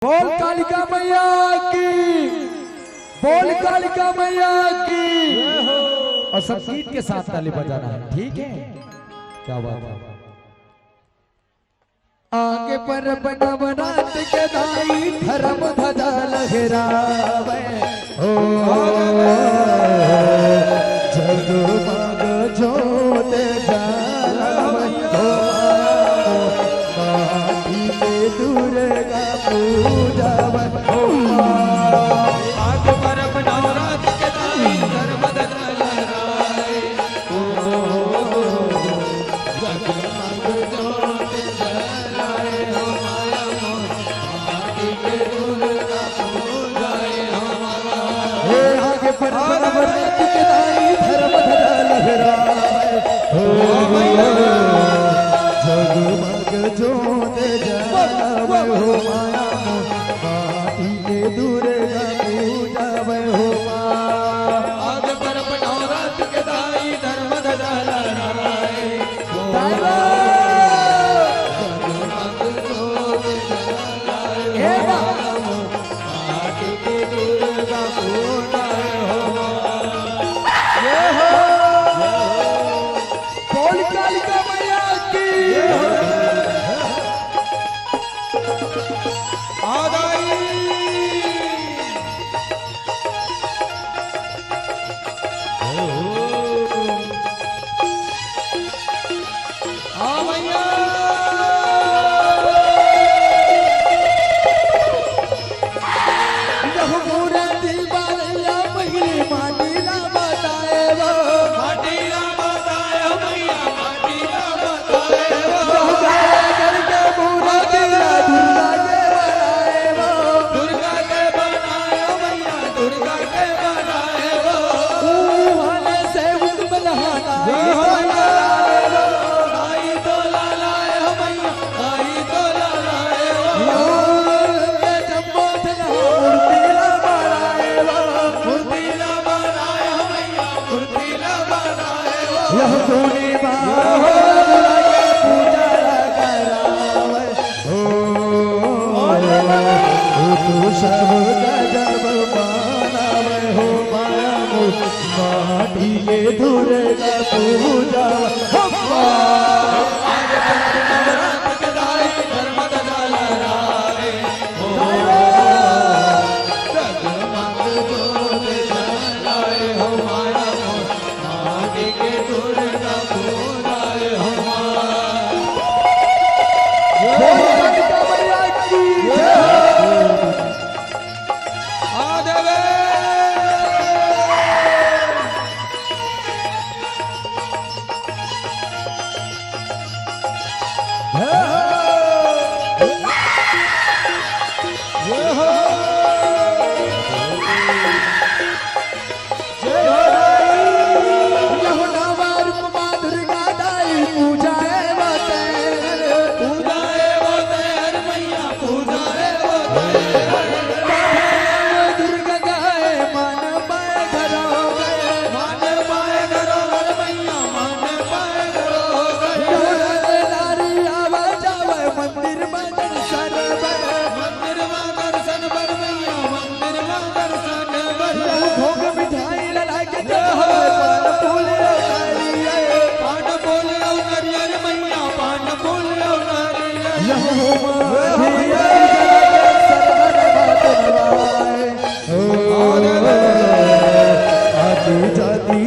बोल कालिका मैया की, बोल कालिका मैया की। और सब गीत के साथ ताली बजाना है, ठीक है? क्या बात है। आगे पर बनवरात के दाई धर्म ध्वजा लहरावे, ओ जगमग ज्योत जलावे, ओ माटी पे दुर्गा पूजावे, ओ आगे पर बनवरात के दाई धर्म ध्वजा लहरावे, ओ जगमग ज्योत जलावे, ओ माया माटी पे दुर्गा पूजावे, हे आगे पर बनवरात के दाई धर्म ध्वजा लहरावे, जगमग ज्योत जलावे, हो माया माटी के दुर्गा पूजावे, हो आगे पर बनवरात के दाई धर्म ध्वजा लहरावे, जगमग ज्योत जलावे, हे माटी के दुर्गा पूजावे, हो ये हो बोल कालिका मैया की। सब गजब मानवे, हो माया माटी के दुर्गा पूजा,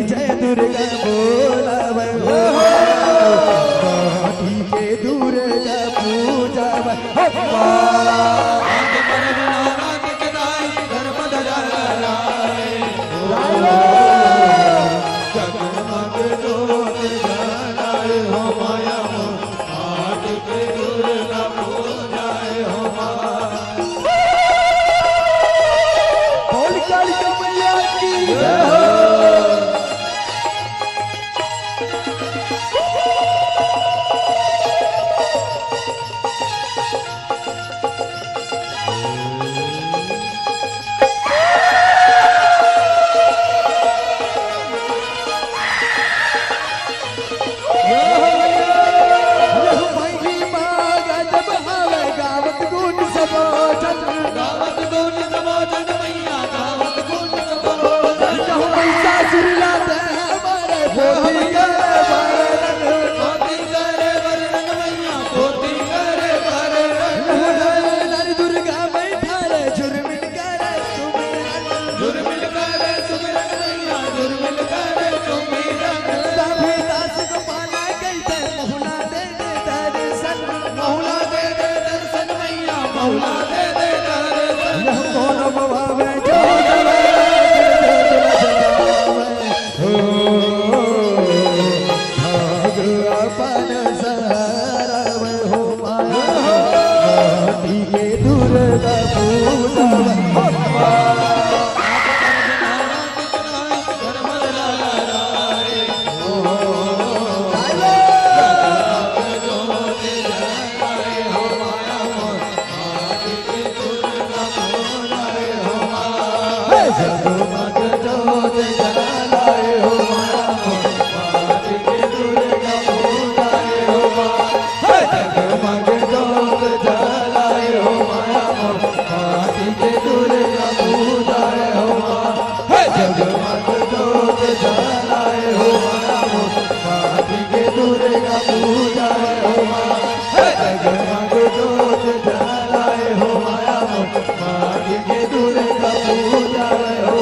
जय दुर्गा बोलावे, माटी के दुर्गा पूजावे, जगमग ज्योत जलावे, हो माया माटी के दुर्गा पूजावे, धरव हो माया मोती के दुर्गा पूजवा जगमग जोत जलाए हो माया मोती के दुर्गा पूजाए हो माया जगमग जोत जलाए हो माया मोती के दुर्गा पूजाए हो माया जगमग जोत जलाए हो माया मोती के दुर्गा पूजाए हो माया जगमग जोत जलाए हो माया मोती के दुर्गा पूजाए हो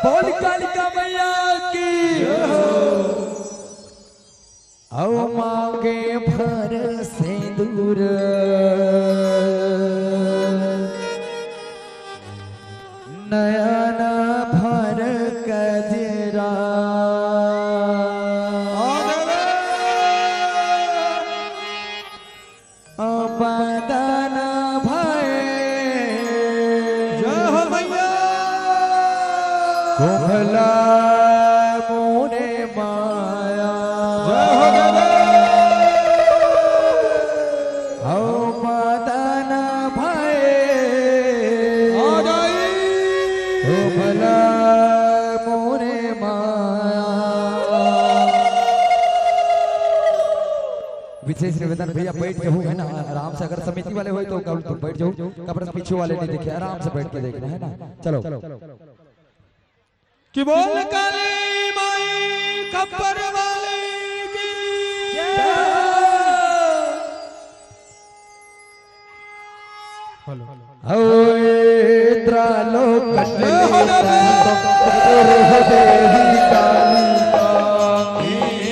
बोल कालिका मैया की औ मांगे भर से दूर नयन भर कजरा बदन कुंभला मोरे माया हो मदन भय कुंभला मोरे माया। विशेष निवेदन भैया बैठ जाओ है ना आराम से, अगर समिति वाले हो तो बैठ जाओ, कब्र पीछे वाले नहीं देखे, आराम से बैठ के देखना है ना। चलो कि बोल काली माई खप्पर वाले की इंद्रलोक देवी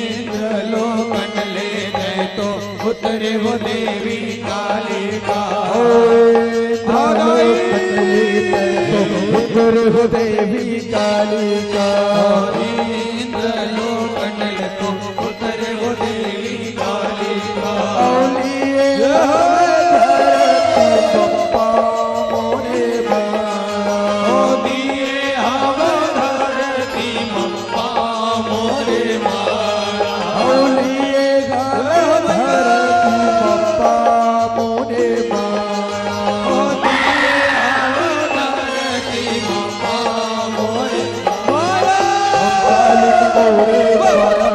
इंद्रलोक ले गए तो उतरे वो देवी काली का गुरु देवी काली का इंद्रलोक तो उतरे वो देवी काली का पप्पा मोरे माया दिए हवा धरती मप्पा मोरे माया औलिए धरती पप्पा मोरे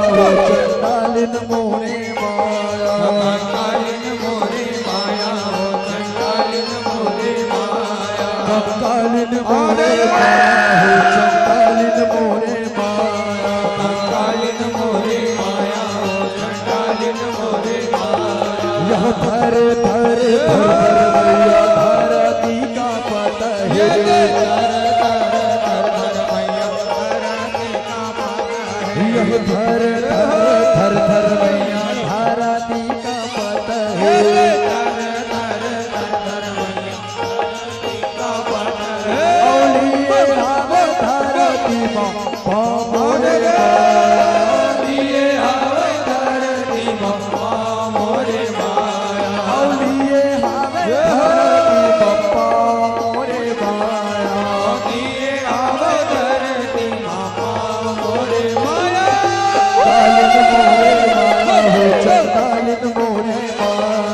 चंडालिन मोरे माया कंकालिन मोरे माया हो कंकालिन मोरे माया कंकालिन मोरे माया हो चंडालिन मोरे माया कंकालिन मोरे माया हो कंकालिन मोरे माया यह धर धर धर मैया धरती का पता है यह धर धर धर मैया धरती का पता है औलिए राम धरती माँ मोरे दिए हवा धरती मप्पा मोरे माया औलिए हमें धरती पप्पा मोरे माया दिए हवा धरती मप्पा मोरे माया कालिन मोरे माया हो चंडालिन मोरे माया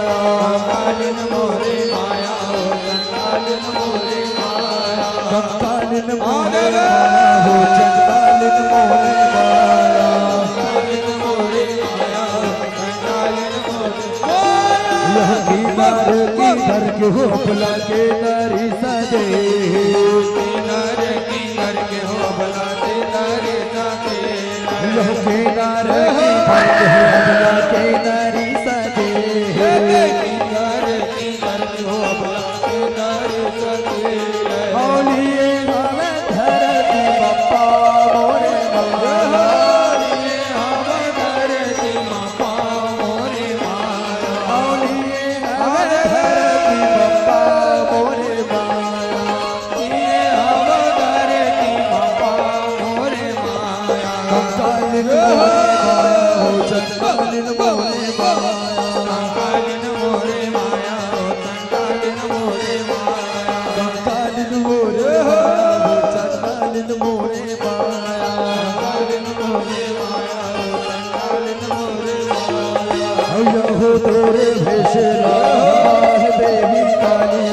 कालिन मोरे माया हो कंकालिन मोरे माया कंकालिन मोरे माया हो चंडालिन मोरे माया कालिन मोरे माया हो कंकालिन मोरे यह कीमत की धर के हो भला के नरी सजे किनर के हो भला ते तारे जाते यह किनार की धर के हो भला के नरी सजे किनर के हो भला ते तारे जाते औलिए हमें धरती पप्पा मोरे माया दिए हवा धरती मप्पा मोरे माया औलिए हमें धरती पप्पा मोरे माया दिए हवा धरती मप्पा मोरे माया कंकालिन तोरे भेष लाए देवी काली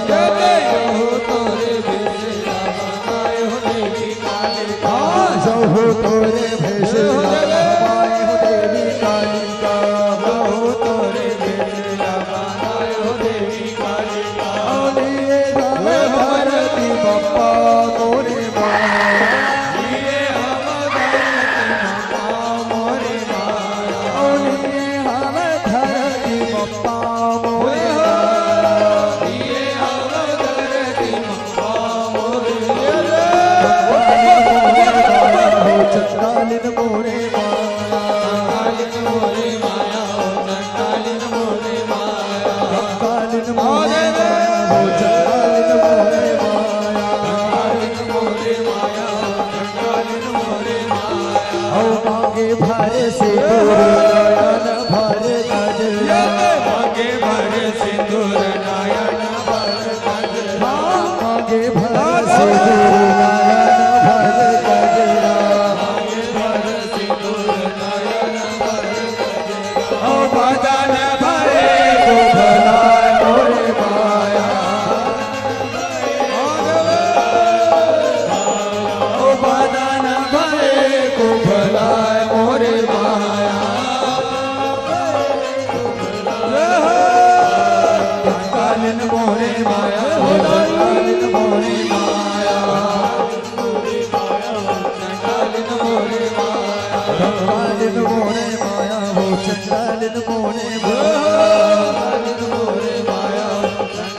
हो तोरे भेष लाए हो देवी काली हो तोरे भेष लाए हो देवी काली हो तोरे भेष लाए हो देवी काली धरती बप्पा मोरे भरे सिंदूर नयन भरे गजरा मांगे भरे सिंदूर नयन भरे गजरा मांगे भरे सिंदूर नयन भरे गजरा मांगे भरे सिंदूर नयन भरे गजरा ओ बदन भरे को भलाए मोरे माया ओ बदन भरे को भलाए मोरे माया कालिन मोरे माया कालिन मोरे माया कालिन मोरे माया कालिन मोरे माया हो चंडालिन मोरे कालिन मोरे माया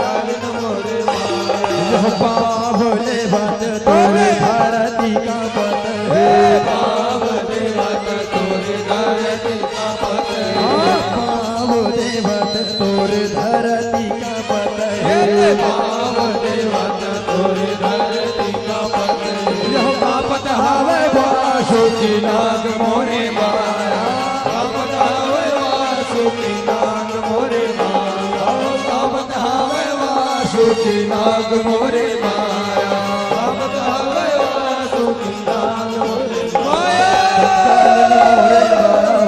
कालिन मोरे माया बाबले बात तोरे धरती का पत है बाबले बात तोरे धरती का पत है बाबले बात तोरे धरती का पत है बाबले बात तोरे धरती का पत है यह बापत हवे वासुकी नाग मोरे माया बापत हवे वासुकी नाग मोरे माया बापत हवे वासुकी नाग मोरे माया बापत हवे वासुकी नाग मोरे माया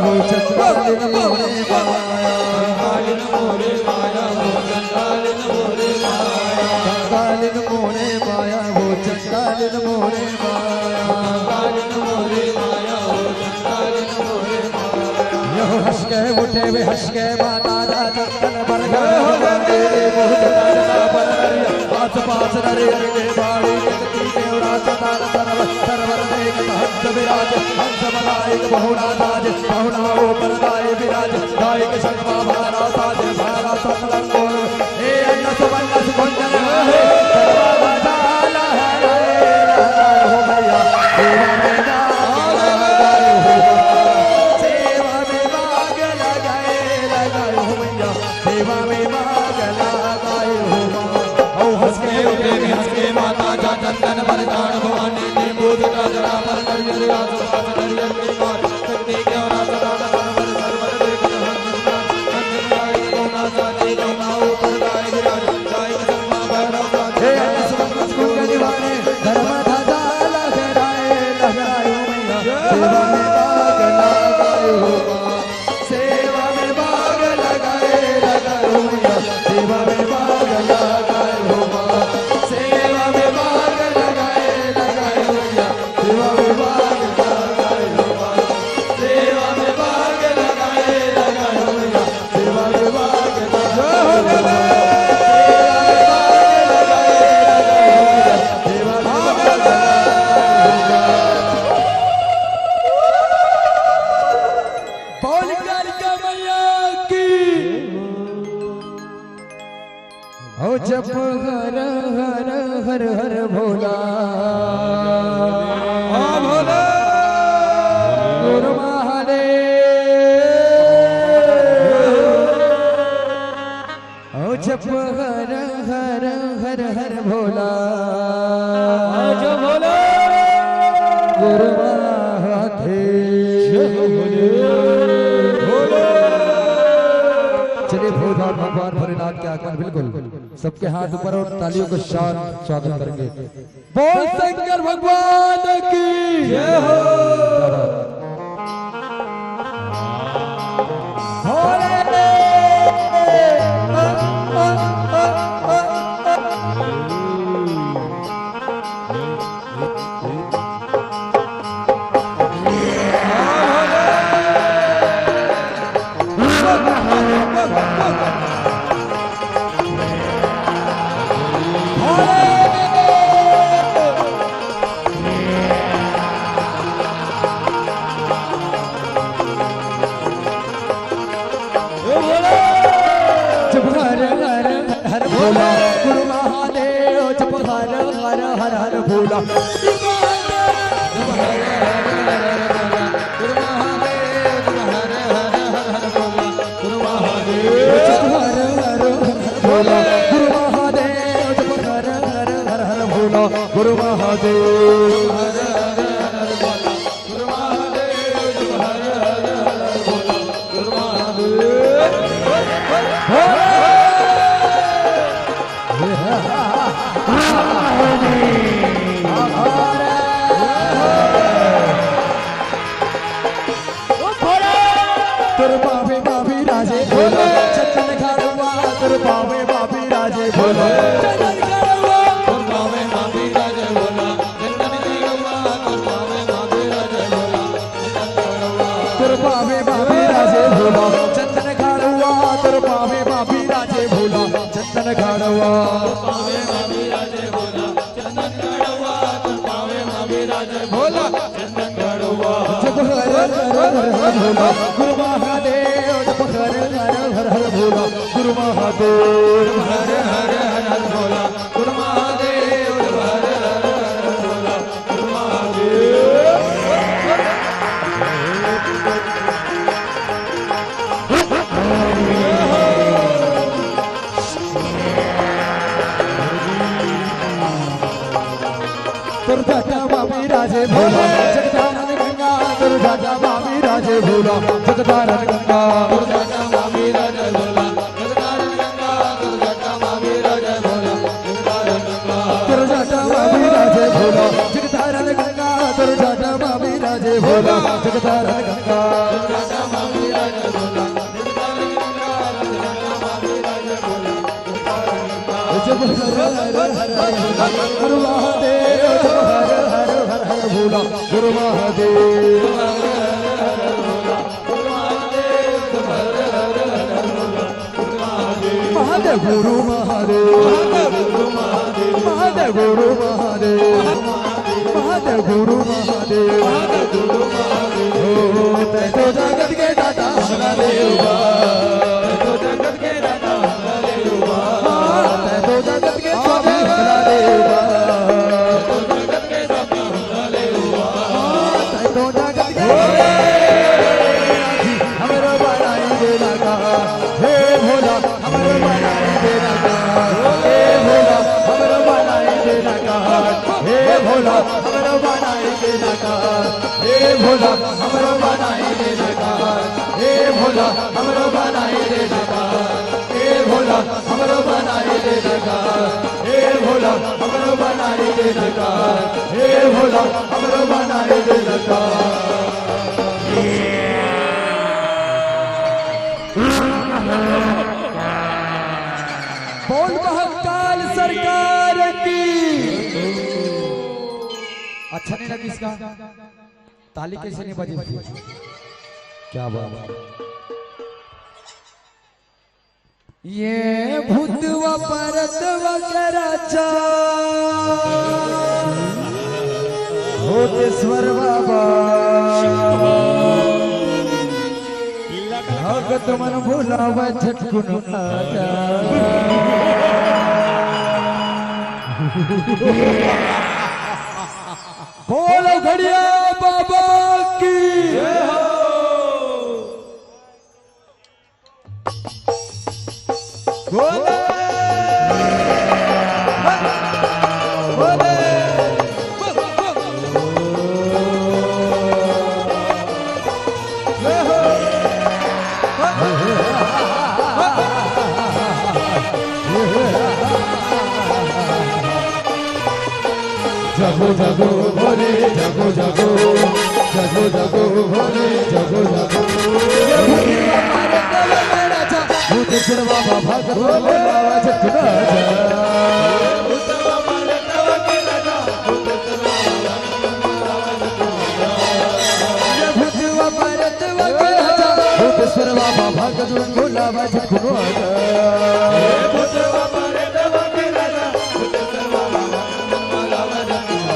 हो चंडालिन मोरे माया कालिन मोरे माया हो चंडालिन मोरे माया कालिन मोरे माया हो चंडालिन मोरे माया कालिन मोरे माया हो चंडालिन मोरे माया यह हंस के उठे वे हंस के माता चंदन पर हो गए बहुत राजा पर पास पास नरे के बाड़ी जगती देवरा सदा सरवर सरवर देख हंस विराज हंस मनाइक बहुना ताज बहुना ऊपर दाए विराज दायक संगमा भारा ताज भारा सतलंगो हे अन्नस वन्नस कुंजन है सर्वा जाला है हो गया सेवा में लगाए हो सेवा में मांग लगाए हो भैया सेवा में मांग लगाए हो हंस के उठे हंस के माता जा चंदन पर जान भवानी ने बोध का जड़ा पर नरियर राज नरियर की मार शक्ति के और सदा सरवर सरवर देख हंस कोना साथी कोना ऊपर गाय विराज गाय संगमा भैरव हे असमस कुंज दीवाने धर्म ध्वजा लहराए हो मैया सेवा में बाग लगाए हो मैया सेवा में बाग लगाए हो सेवा में बाग लगाए हो मैया सेवा में बाग लगाए हो सेवा में बाग लगाए हो मैया सेवा में बाग लगाए बोल कालिका मैया की हो जप हर हर हर हर भोला भोला गुरु महादेव हो जप हर हर हर हर भोला जो भोला गुरु महादेव सबके हाथ ऊपर और तालियों के साथ स्वागत करेंगे। बोल शंकर भगवान की जय हो। गुरु महादेव जप हर हर हर हर भोला गुरु महादेव जप हर हर भोला गुरु महादेव जप हर हर हर हर भोला गुरु महादेव हर हर भोला गुरु महादेव जप हर हर हर भोला गुरु महादेव चंदन खाड़वा तुर पावे बाबी राजे बोलो चंदन खाड़वा तुर पावे बाबी राजे बोला चंदन खाड़वा तुर पावे बाबी राजे बोला तुर पावे बाबी राजे बोला चंदन खाड़वा तुर पावे बाबी राजे बोला चंदन खाड़वा पावे बाबी राजे बोला चंदन खाड़वा तुर पावे बाबी राजे बोला चंदन खाड़वा जब हर हर हर भोला गुरु महादेव जब हर हर हर हर भोला गुरु महादेव हर हर हर हर भोला गुरु महादेव हर हर हर भोला गुरु महादेव दुर्गा बाबी राजे भोला जगदानंद गंगा दुर्गा बाबी राजे भोला जगदानंद गंगा दुर्गा बाबी राजे भोला जगदानंद गंगा दुर्गा बाबी राजे भोला दुर्गा बाबी राजे भोला जगदानंद गंगा दुर्गा बाबी राजे भोला जगदानंद गंगा दुर्गा बाबी राजे भोला जगदानंद गंगा दुर्गा बाबी राजे भोला जब हर हर हर गुरु महादेव हर हर हर हर भोला गुरु महादेव महादेव गुरु महादेव महादेव गुरु महादेव महादेव गुरु महादेव तै तो जगत के दाता महादेव तो जगत के दाता महादेव तै तो जगत के स्वामी महादेव तो जगत के स्वामी महादेव तै तो जगत के हमरो बनाई देना का हे भोला हमरो बनाई देना का हे भोला हमरो बनाई देना का हे भोला हमरो बनाई देना का हे भोला हमरो बनाई देना का हे भोला हमरो बनाई देना का हे भोला हमरो बनाई देना का हे भोला हमरो बनाई देना का हे भोला हमरो बनाई देना का बोल महाकाल सरकार की। अच्छा नहीं लगी इसका ताली कैसे नहीं बजी क्या बात ये भूतवा परतवा कराचा होतेश्वर बाबा भगत मन भुलावा झटकुन आजा बोलो घड़िया बाबा की बोले बोले जगो जगो भोले जगो जगो जगो जगो भोले जगो जगो भूतेश्वर बाबा भगत बोलावा जगना भूतेश्वर बाबा भगत बोलावा जगना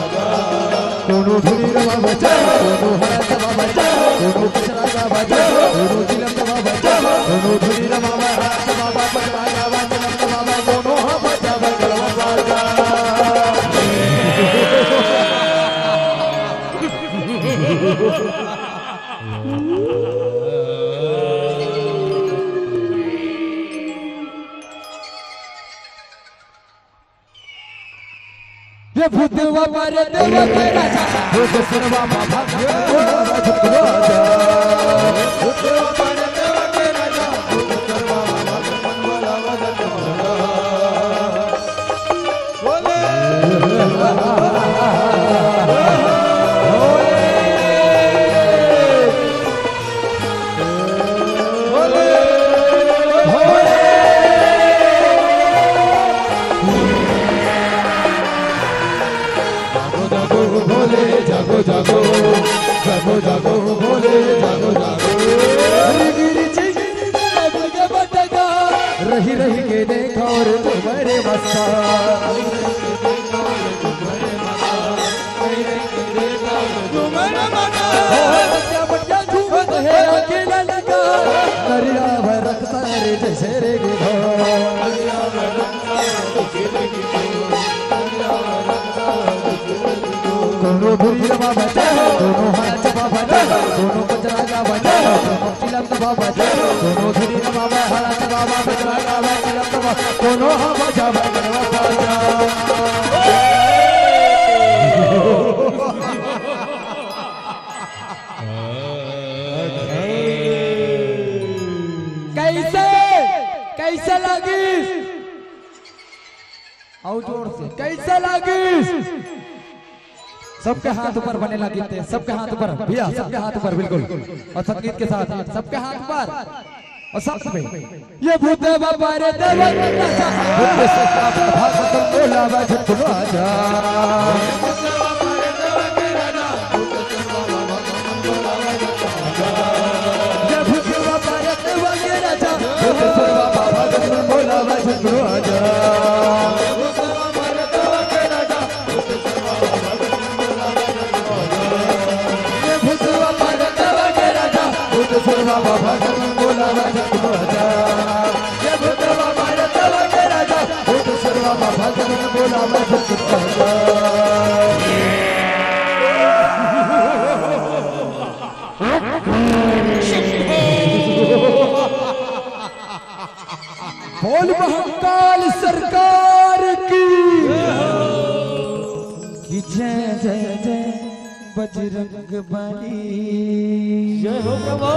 दोनों धुरी रवा बचा दोनों हरा रवा बचा दोनों पिछड़ा रवा बचा दोनों चिलम रवा बचा दोनों धुरी रवा हरा रवा बचा रवा चिलम रवा दोनों हा बचा बगलवा बाजा ये भूतवा पर देवा के राजा भूतेश्वर बाबा भगत बोलावा जगना भूतवा पर देवा के राजा भूतेश्वर बाबा भगत बोलावा जगना बोले जागो जागो जागो जागो भोले जागो जागो रही रही के देखा और तुम्हारे मस्ता दरिया भर रखता रे जैसे रे दोनों धुरी रवा बजा दोनों हरा चबा बजा दोनों कचरा का बजा दोनों चिलम का बजा दोनों धुरी रवा हरा चबा बजा का चिलम का दोनों हा बजा बगलवा बाजा कैसे कैसे लगी आओ जोर से कैसे लगी सबके हाथ ऊपर बने लगे थे सबके हाथ ऊपर भैया सबके हाथ ऊपर बिल्कुल और संगीत के साथ सबके हाथ ऊपर और साथ में ये भूत बाबा रे देवा राजा भूतेश्वर बाबा भगत बोलावा जगना ये भूत बाबा रे देवा राजा भूतेश्वर बाबा भगत बोलावा जगना बाबा भगत बोलावा जगना ये भूत बाबा रे देवा के राजा भूतेश्वर बाबा भगत बोलावा जगना बोल महाकाल सरकार की जय जय जय बजरंग बली जय हो प्रभु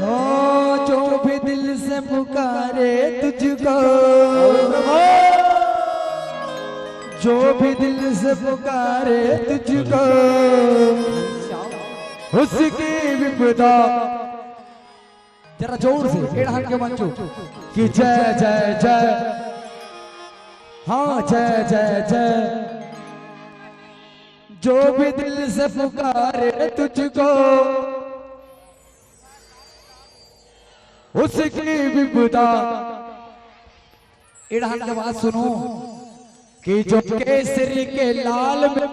हो जो भी दिल से पुकारे तुझको जो भी दिल से पुकारे तुझको उसकी विपदा जरा जोर से एड़ हाथ के मंचो कि जय जय जय हाँ जय जय जय जो भी दिल से पुकारे तुझको उसकी विपदा इड़ान की बात सुनो कि जो केसरी के लाल में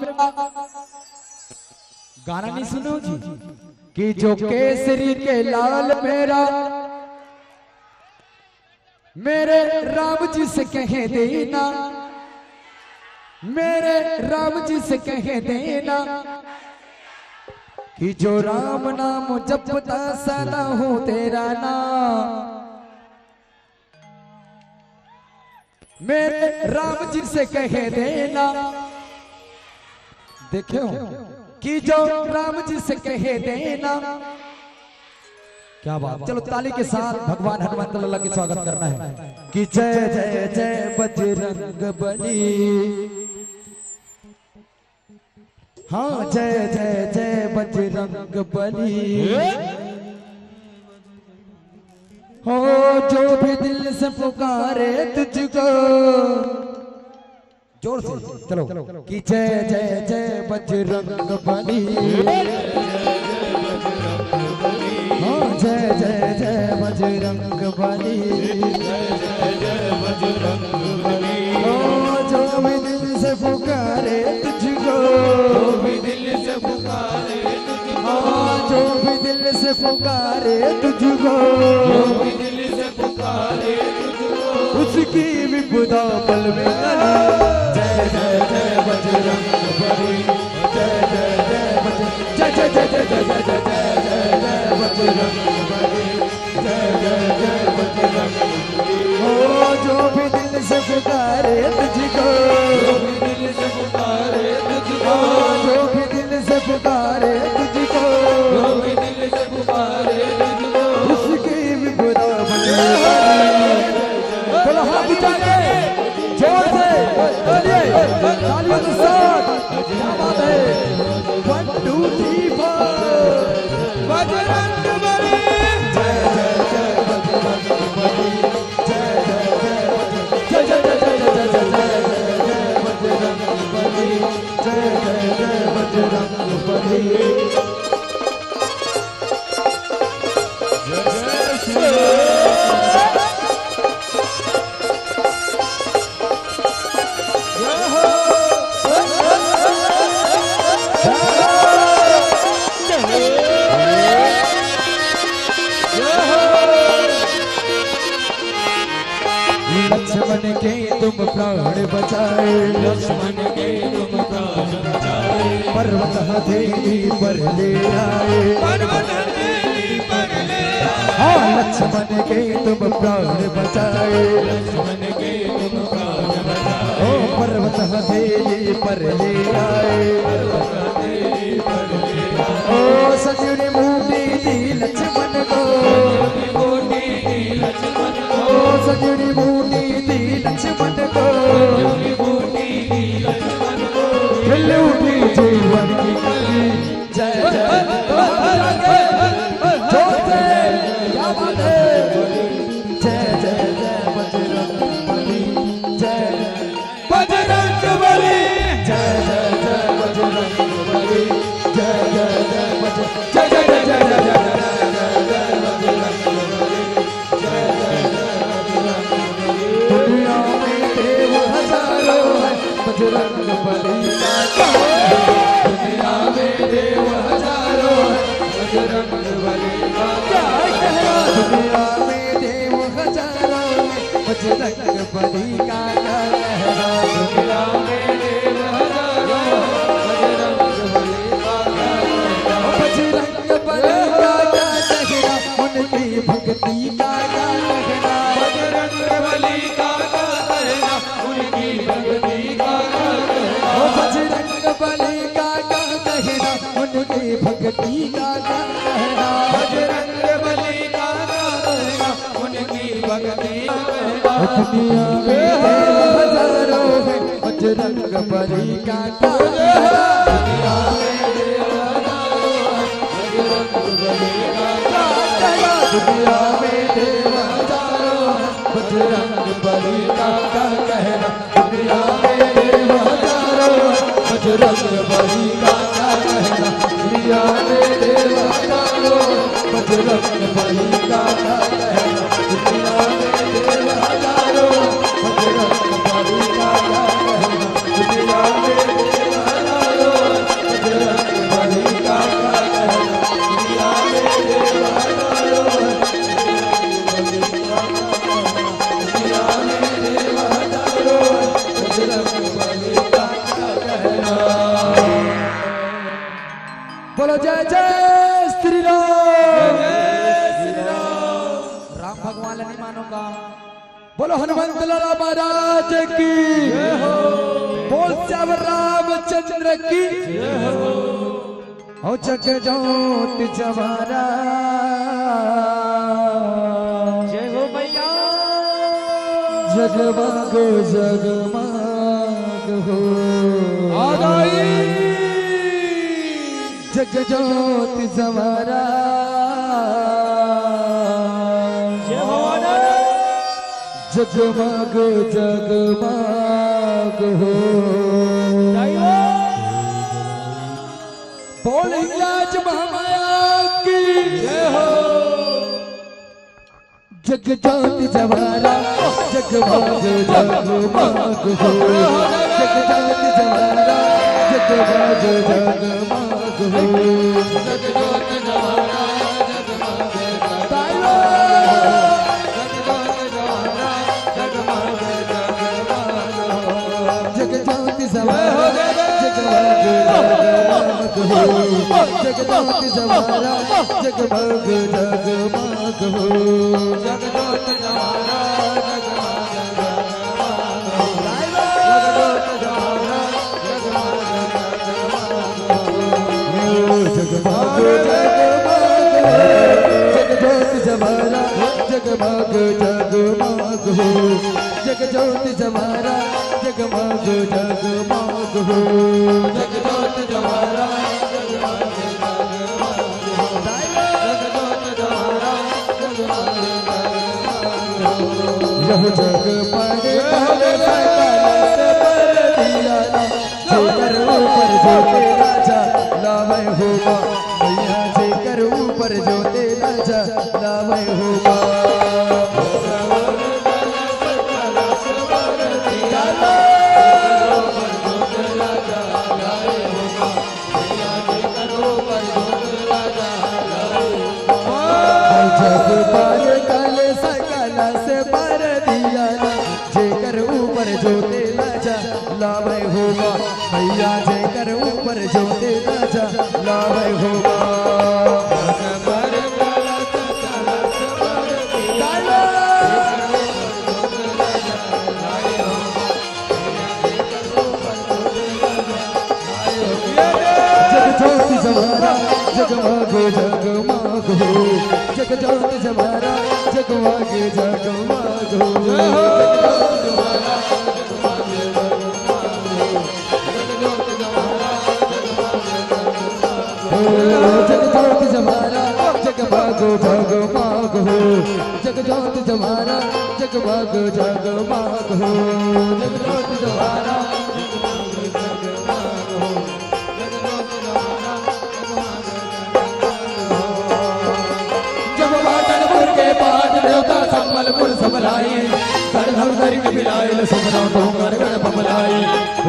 गाना नहीं सुनो जी कि जो केसरी के लाल मेरा मेरे राम जी से कह देना मेरे राम जी से कह देना कि जो राम नाम जपता सदा हो तेरा नाम मेरे राम जी से कह देना देखो कि जो राम जी से कह देना क्या बात चलो ताली के साथ भगवान हनुमान लाला की स्वागत करना है कि जय जय जय बजरंग बली हाँ जय जय जय बजरंग बली। हो जो भी दिल से पुकारे तुझको, जोर से चलो कि जय जय जय बजरंग बली। हाँ जय जय जय बजरंग बली। हो जो भी दिल से पुकारे तुझको, हाँ जो भी दिल से पुकारे तुझको, उसकी विपदा पल में टली। जय जय जय बजरंग बली। जय जय जय बजरंग, जय जय जय जय जय जय जय जय जय बजरंग बली। जय जय जय बजरंग बली। हो जो भी दिल से पुकारे तुझको, जो भी दिल से पुकारे तुझको, जो भी दिल से पुकारे तुझको, जो भी दिल से पुकारे तुझको, उसकी विपदा पल में टली। बोलो हाथ उठा के जोर से चलिए तालियों के साथ। क्या बात है? 1 2 3 4 बजरंग बली। जय जय जय बजरंग बली। जय जय जय जय जय जय जय जय जय बजरंग बली। जय जय जय बजरंग बली। लक्ष्मण के तुम प्राण बचाए, लक्ष्मण के तुम प्राण बचाए, पर्वत हथेली पर ले आए, पर्वत हथेली पर ले आए। हाँ लक्ष्मण के तुम प्राण बचाए, लक्ष्मण के तुम प्राण बचाए, ओ पर्वत हथेली पर ले आए, पर्वत हथेली पर ले आए। ओ संजीवनी बूटी दी लक्ष्मण को, संजीवनी बूटी दी लक्ष्मण को, खिल उठी जीवन की कली। जय जय जोर से क्या बात है? जय जय जय बजरंग बली। जय बजरंग बली। जय जय जय बजरंग बली। जय जय जय बजरंग, जय जय जय जय जय जय जय बजरंग बली। जय जय जय बजरंग बली। दुनिया में देव हजारों है, बजरंग बली का कहर। दुनिया में देव हजारों है, बजरंग बली का कहर। दुनिया में देव हजारों है, बजरंग बली का कहर। दुनिया में देव हजारों है, बजरंग बली का कहर। बजरंग बली का कहना, उनकी भक्ति का कहना, बजरंग बली का कहना, उनकी भक्ति का कहना, बजरंग बली का कहना, उनकी भक्ति का कहना, बजरंग बली का कहना, उनकी भक्ति का कहना। दुनिया में देव हजारों है, बजरंग बली का कहना। दुनिया में देव हजारों है, बजरंग बली का कहना। दुनिया में देव हजारों है, बजरंग बली का कहना। दुनिया में देव हजारों है, बजरंग बली का कहना। दुनिया में देव हजारों है, बजरंग बली का कहना। दुनिया में देव हजारों है, बजरंग बली का कहना। दुनिया में देव हजारों है, बजरंग बली का कहना। दुनिया में देव हजारों है, दुनिया में देव हजारों है, बजरंग बली का कहना। बोलो जय जय श्री राम। राम भगवान नहीं मानोगा। बोलो हनुमंत लाला महाराज की, बोल श्याम रामचंद्र की। हो जग ज्योति जवारा, जय हो मैया। जगमग जगमग हो, आ गई जग ज्योत जमारा जगमग जगमग हो बोल हिंगलाज महामाया की जय हो। जग ज्योत जमारा जगमग जगमग हो जग ज्योत जमारा जगमग जगमग हो जग ज्योत जमारा जगमग जगमग जमारा जगमग जगमग हो जगमग जमारा जगमग जगमग हो जग ज्योत जमारा जगमग जगमग हो जग ज्योत जमारा जगमग यह जग पर जेकर ऊपर जोते राजा लावे होगा मैया जेकर ऊपर जोते राजा लावे होगा जग पर कल सकल से पर दिया जेकर ऊपर जोते राजा लावे होगा मैया जेकर ऊपर जोते राजा लावे होगा जगमग जगमग हो जग ज्योत जमारा जगमग जगमग हो जग ज्योत जमारा जगमग जगमग हो जग ज्योत जमारा जगमग जगमग हो जग ज्योत जमारा संबलपुर सबलाई गढ़धर धरिक बिलाइल सुमराव ढोंगर गढ़ बमलाई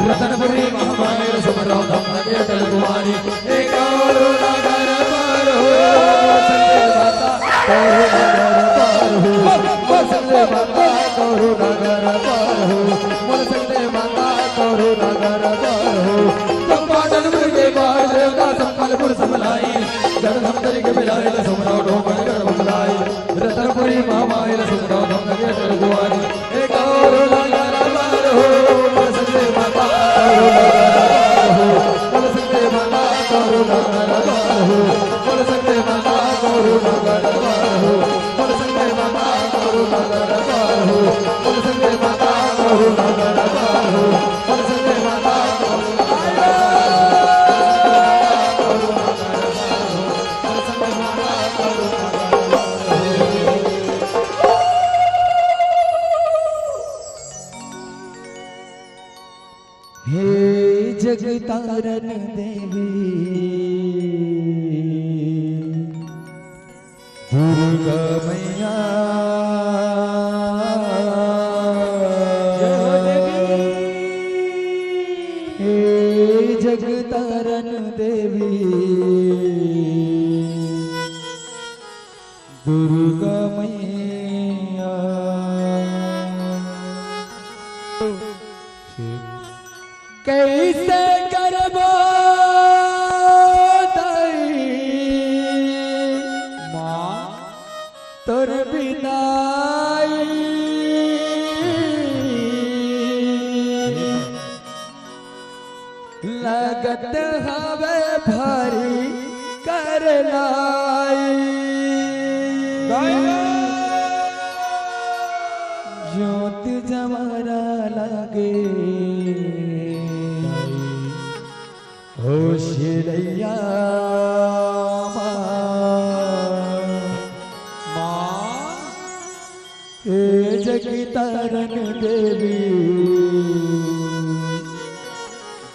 रतनपुरी महामाई सुमराव धमन के तल कुमारी एक और नगर पर हो संजय माता कौरु नगर पर हो मोर संजय माता कौरु नगर पर हो चंपाटनपुर के बाद देवता संबलपुर सबलाई गढ़धर धरिक बिलाइल सुमराव ढोंगर गढ़ बमलाई रतनपुरी महामाई सुमराव धमन के तल कुमारी एक और नगर पर हो मोर संजय माता कौरु नगर पर हो मोर संजय माता कौरु नगर पर हो मोर संजय माता कौरु नगर पर हो मोर संजय माता कौरु नगर पर हो मोर संजय माता कौरु हे जगतारण देवी दुर्गा मैया हे जगतारण देवी दुर्गा मैया कैसे करबो माँ तोर बिनाई लगत हवे भारी करलाई ज्योत जमारा लागे होशिरैया जगतारण देवी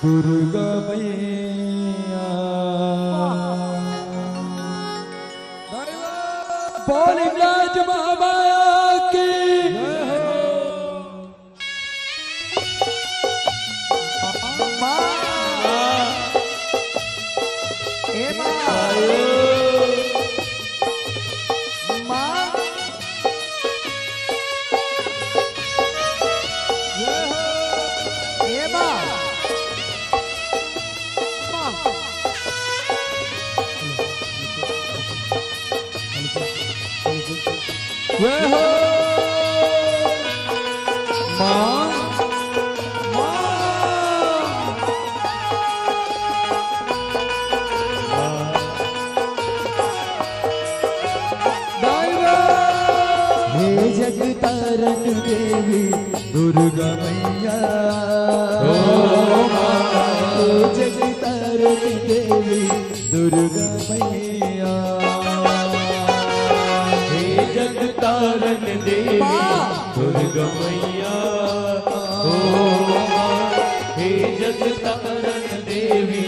दुर्गा मैया बोल राज बाबा की जगतारण देवी दुर्गा मैया जगतारण देवी दुर्गा मैया हे जगतारण देवी दुर्गा मैया हे जगतारण देवी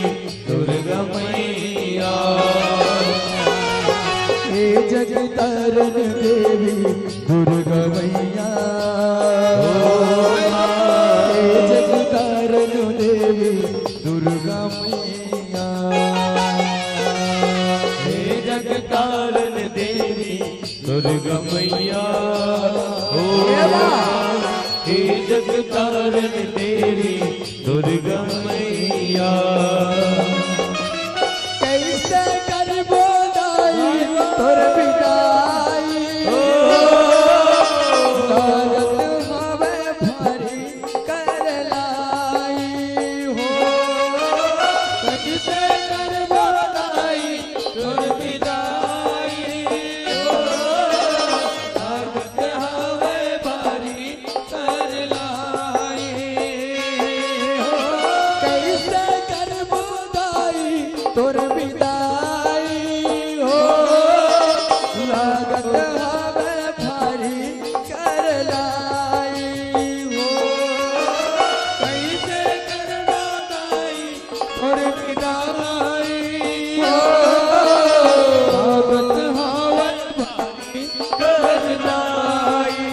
दुर्गा मैया हे जगतारण देवी दुर्गा मैया हे जगतारण देवी दुर्गा मैया हे जगतारण देवी दुर्गा मैया हे जगतारण देवी दुर्गा मैया कैसे करबो दाई तोर बिदाई लागत हवे भारी कर लाई हो कैसे करबो दाई तोर विदाई लागत हवे भारी कर लाई कैसे करबो दाई तोर बिदाई हो लागत हवे भारी कर लाई हो कैसे करबो दाई तोर विदाई लागत हवे भारी कर लाई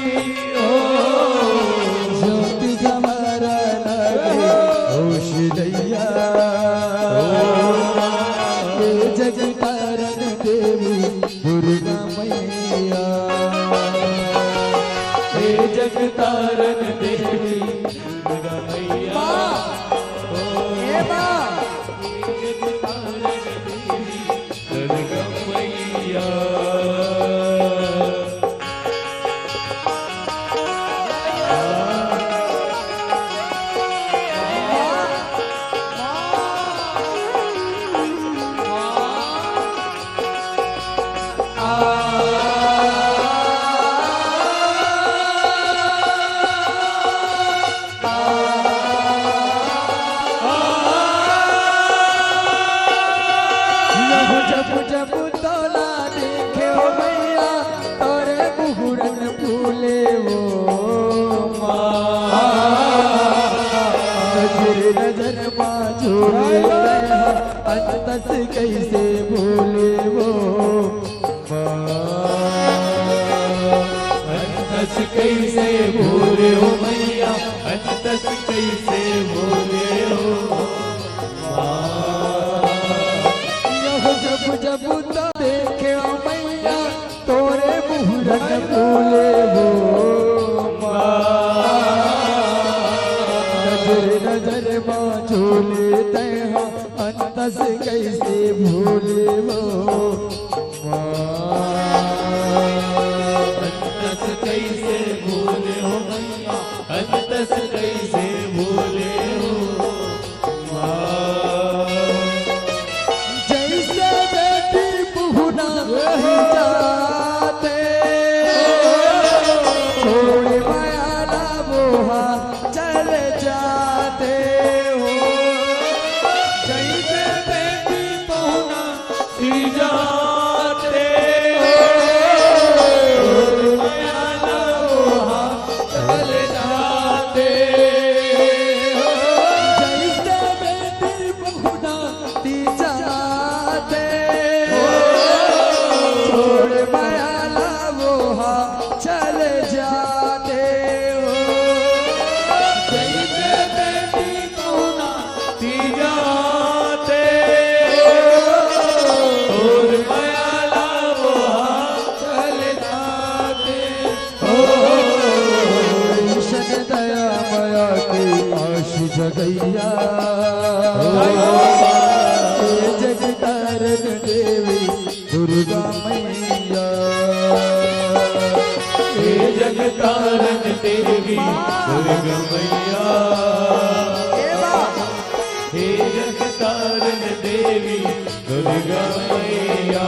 ज्योति जमारा लगे होश दैया हे जगतारण देवी दुर्गा मैया हे जगतारण देवी दुर्गा मैया जगतारण देवी दुर्गा मैया जब जब तोला देखे हो मैया तोरे मुहुरन फूले वो नजर नजर बाजू अंतस कैसे भूले वो अंतस कैसे भूले हो मैया अंतस कैसे भूले हो जब जब तो देखे हो मैया तोरे मुहुरन फूले वो नजर नजर बाझोले तैहा अंतस कैसे भूले वो अंतस कैसे भूले हो मैया अंतस कैसे भूले हो जैसे बेटी पुहना नहीं जाते जगैया जग तारन देवी दुर्गा मैया हे जग तारन देवी दुर्गा मैया हे जग तारन देवी दुर्गा मैया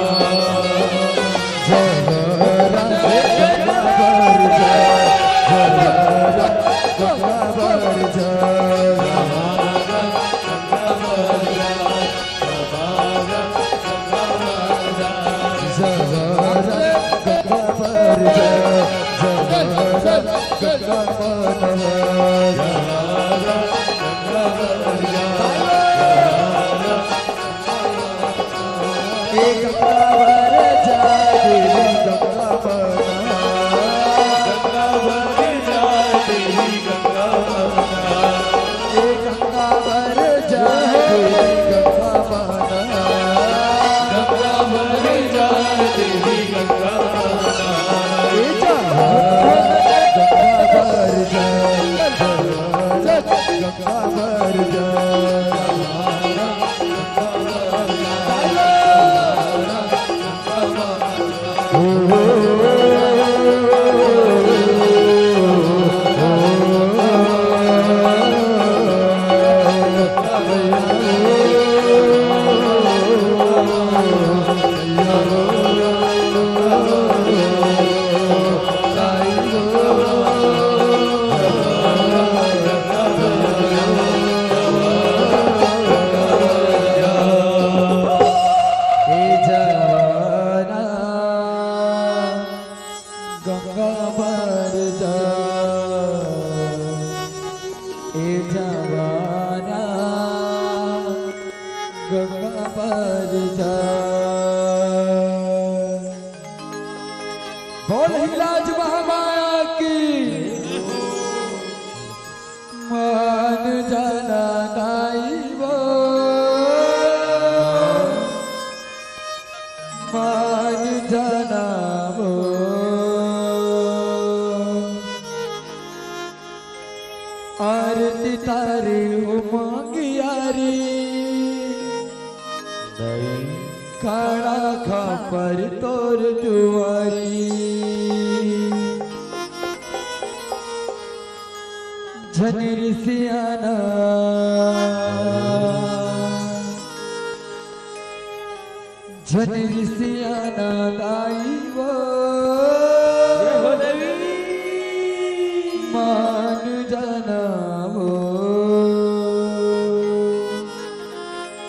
बोल हिलाज महामाया की मान जाना नाई वो मान जाना वो आरती तारी उमंगी यारी खाना खा पर तोर दुआरी झनरी सियाना झनरी सियाना दाई वो मान जाना वो।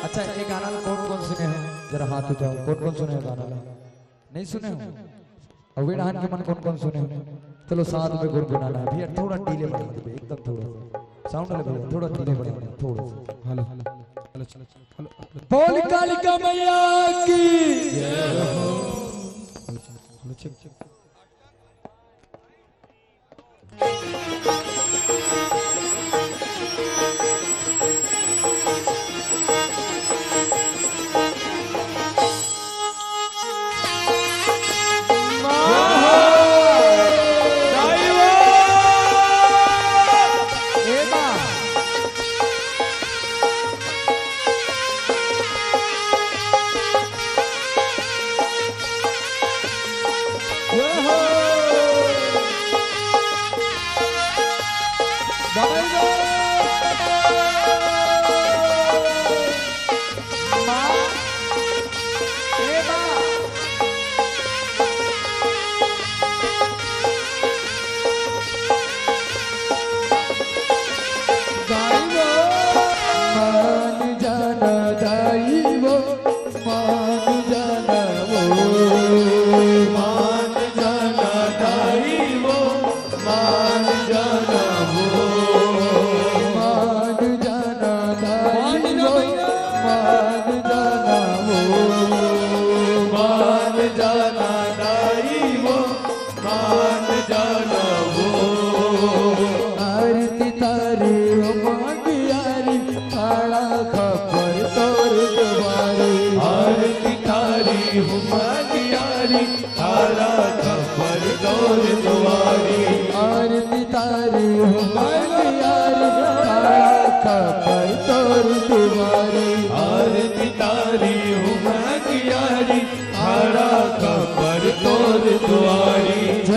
अच्छा ये गाना कौन कौन सुने हैं जरा हाथ उठाओ कौन कौन सुने हैं गाना नहीं सुने हो अभी डांस के मन कौन कौन सुने हो चलो साथ में गुनगुनाना है भैया थोड़ा डीले बढ़ा दो एकदम थोड़ा साउंड वाले भैया थोड़ा डीले बढ़ा दो थोड़ा हेलो हेलो चलो हेलो बोल कालिका मैया की जय हो हेलो चेक चेक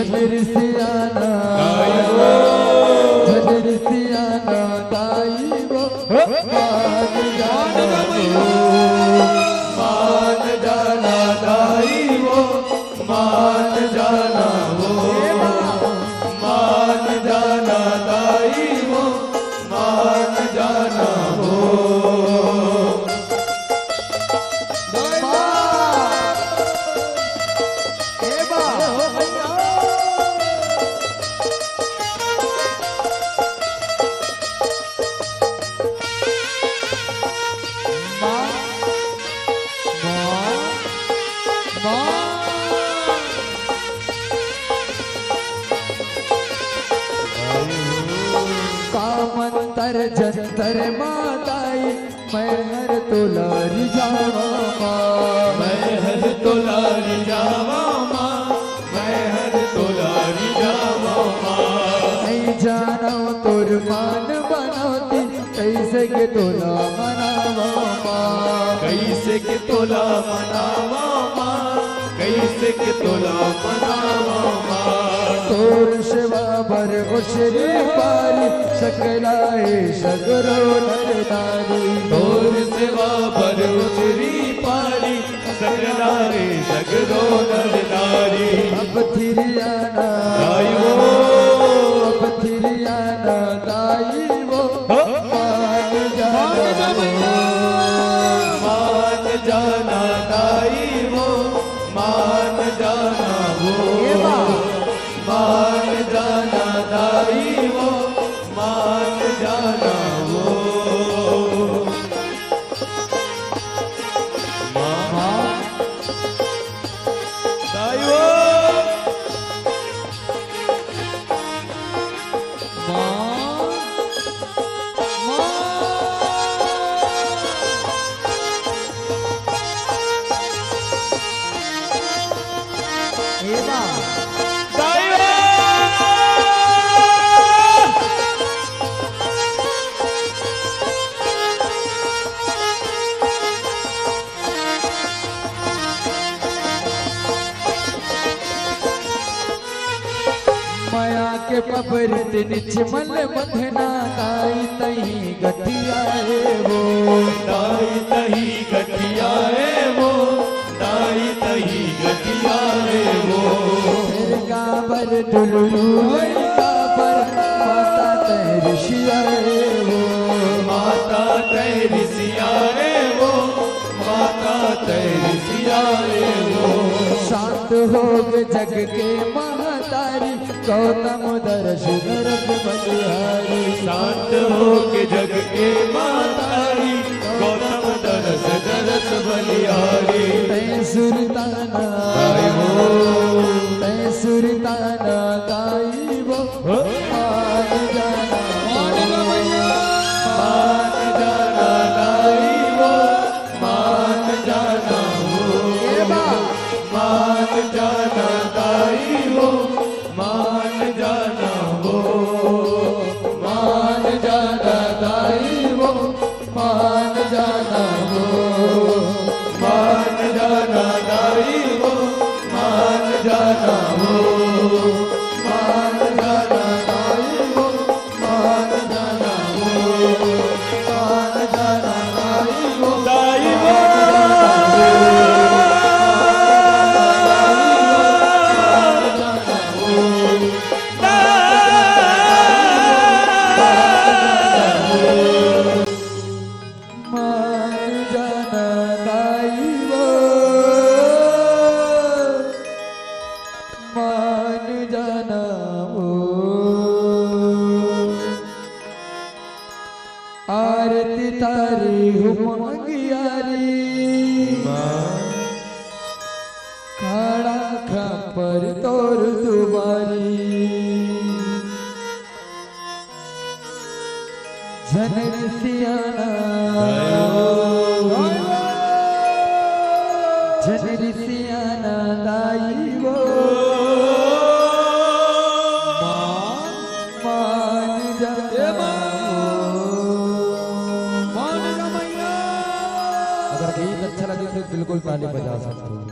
झनर सियाना झनर सियाना गाई वो मान जाना मान जाना दाई वो मान जाना वो मान जाना दाई वो मान जाना वो कामंतर जंतर माताई मैं हर तुलारी जावा मैं हर तुलारी जावा माँ मैं हर तुलारी जावा माँ नहीं जाना तोर मान बनाती कैसे के तोला मनावा माँ कैसे के तोला मनावा माँ कैसे के तोला मनावा माँ तोर सेवा बर उछरी पारी सकलाए सगरो नर नारी तोर सेवा पर उतरी पारी सकलाए सगरो नर नारी अब थिरियाना दाई वो अब थिरियाना दाई वो मान जाना मान जाना दाई वो मान जाना वो मान जाना दाई वो मान जाना वो दाई वो दाई वो माया के पबरित निचमल बंधना दाई तही गठिया वो दाई तही गठिया है वो दाई तही गठिया है वो फिर गाबर डुलू गाबर माता तेरी शिया वो माता तेरी सिया रे वो माता तेरी सिया रे वो शांत हो गए जग के महतारी गौतम दर्श दर्श बलिहारी शांत हो के जग के मातारी गौतम दरस दरस बलिहारी तै सुरताना दाई वो तै सुरताना गाई वो मान जाना मान जाना दाई वो मान जाना वो मान जाना दाई वो मान जाना वो मान जाना दाई वो मान जाना वो मान जाना दाई वो मान जाना वो मान जाना दाई वो मान जाना वो मान जाना दाई वो दाई वो मान जाना दाई वो मान जाना वो आरती तारी हुमंगियारी खाड़ा खापर तोर दुबारी झनर सियाना झनर सियाना दाई वो मान जाना अगर गीत अच्छा लगे तो बिल्कुल ताली बजा सकते हो।